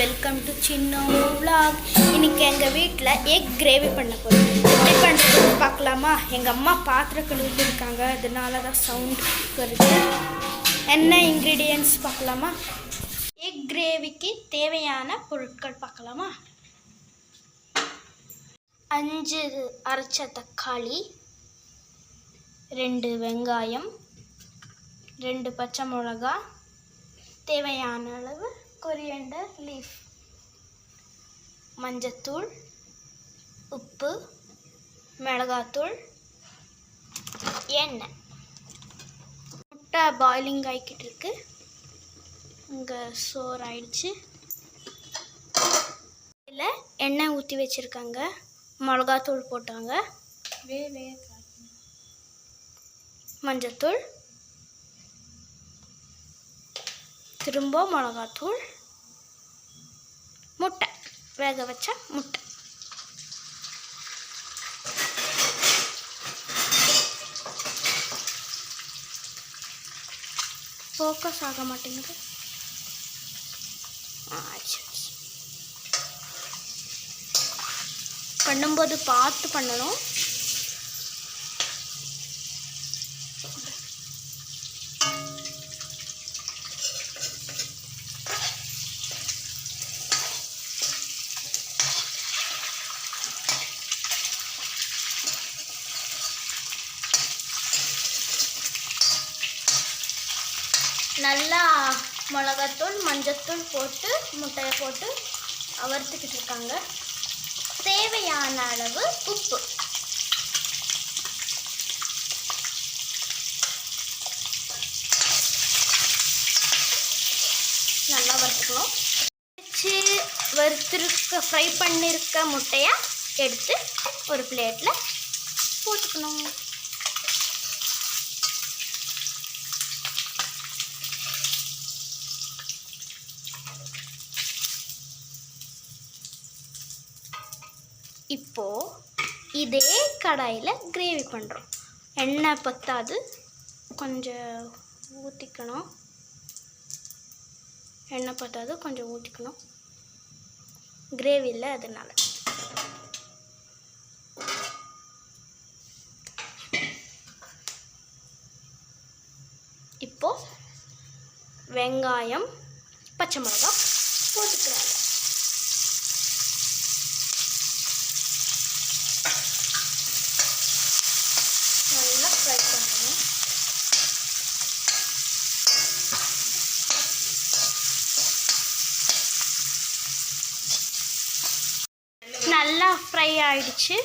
Welcome to சின்ன vlog. இன்னைக்கு எங்கள் வீட்டில் எக் கிரேவி பண்ண போகிறோம். எப்படி பண்ணுறது பார்க்கலாமா? எங்கள் அம்மா பாத்திரம் கழுவிட்டு இருக்காங்க, அதனால தான் சவுண்ட் வருது. என்ன இன்க்ரீடியன்ட்ஸ் பார்க்கலாமா? எக் கிரேவிக்கு தேவையான பொருட்கள் பார்க்கலாமா? 5 அரைச்ச தக்காளி, 2 வெங்காயம், 2 பச்சை மிளகா, தேவையான அளவு கொரியண்டர் லீஃப், மஞ்சத்தூள், உப்பு, மிளகாத்தூள், எண்ணெய். முட்டை பாயிலிங் ஆகிக்கிட்டு இருக்கு. இங்கே சோறு ஆயிடுச்சு. இதில் எண்ணெய் ஊற்றி வச்சுருக்காங்க, மிளகாத்தூள் போட்டாங்க, மஞ்சத்தூள், திரும்ப மிளகாத்தூள், முட்டை, வேக வச்ச முட்டை. ஃபோக்கஸ் ஆக மாட்டேங்குது. பண்ணும்போது பார்த்து பண்ணணும். நல்லா மிளகாத்தூள் மஞ்சத்தூள் போட்டு முட்டையை போட்டு வறுத்துக்கிட்டு இருக்காங்க. தேவையான அளவு உப்பு. நல்லா வறுத்துக்கணும். வறுத்துருக்க ஃப்ரை பண்ணியிருக்க முட்டையை எடுத்து ஒரு பிளேட்டில் போட்டுக்கணும். இப்போது இதே கடாயில் கிரேவி பண்ணுறோம். எண்ணெய் பத்தாது, கொஞ்சம் ஊற்றிக்கணும். எண்ணெய் பத்தாது, கொஞ்சம் ஊற்றிக்கணும். கிரேவி இல்லை அதனால். இப்போது வெங்காயம் பச்சை மிளகா போட்டுக்கிறாங்க. நல்லா ஃப்ரை ஆகிடுச்சு.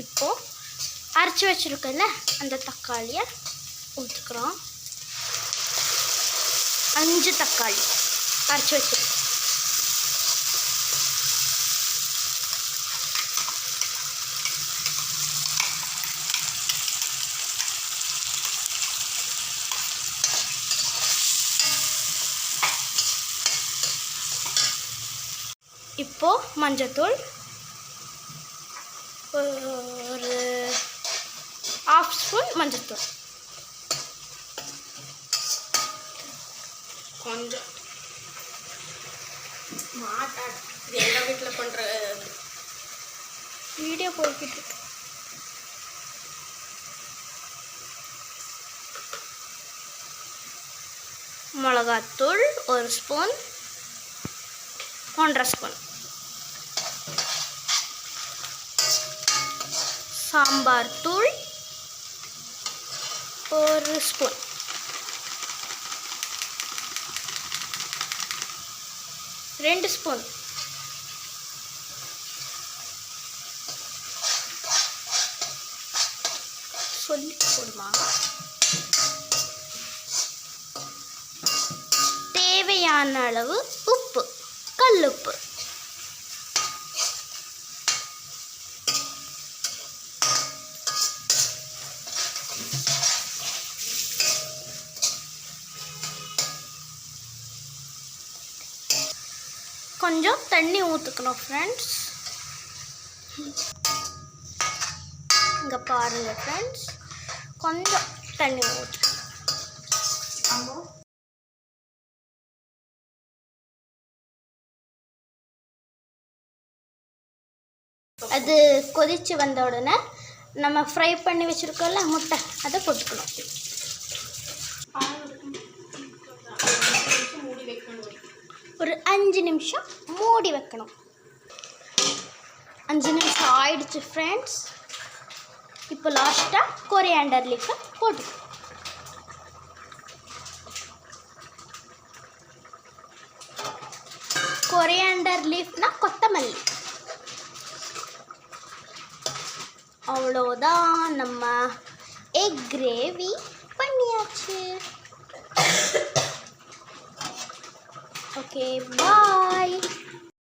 இப்போது அரைச்சி வச்சுருக்கல அந்த தக்காளியை ஊற்றுக்கிறோம். 5 தக்காளி அரைச்சி வச்சுருக்கோம். இப்போது மஞ்சத்தூள் ஒரு 1/2 ஸ்பூன் மஞ்சத்தூள், கொஞ்சம் எங்கள் வீட்டில் பண்ணுற வீடியோ போய்கிட்டு இருக்கு. மிளகாத்தூள் 1 ஸ்பூன், 1/2 ஸ்பூன், சாம்பார் தூள் 1 ஸ்பூன், ரெண்டு ஸ்பூன், சொல்லி போடுமா. தேவையான அளவு உப்பு, கல்லுப்பு. கொஞ்சம் தண்ணி ஊற்றுக்கணும் ஃப்ரெண்ட்ஸ். இங்கே பாருங்கள் ஃப்ரெண்ட்ஸ், கொஞ்சம் தண்ணி ஊற்று. அது கொதித்து வந்த உடனே நம்ம ஃப்ரை பண்ணி வச்சுருக்கோம்ல முட்டை, அதை போட்டுக்கணும். மூடி வைக்கணும். ஒரு 5 நிமிஷம் மூடி வைக்கணும். 5 நிமிஷம் ஆயிடுச்சு ஃப்ரெண்ட்ஸ். இப்போ லாஸ்ட்டாக கொரியாண்டர் லீஃபை போட்டுக்கணும். கொரியாண்டர் லீஃப்னா கொத்தமல்லி. அவ்வளோதான், நம்ம எக் கிரேவி பண்ணியாச்சு. ஓகே, பாய்.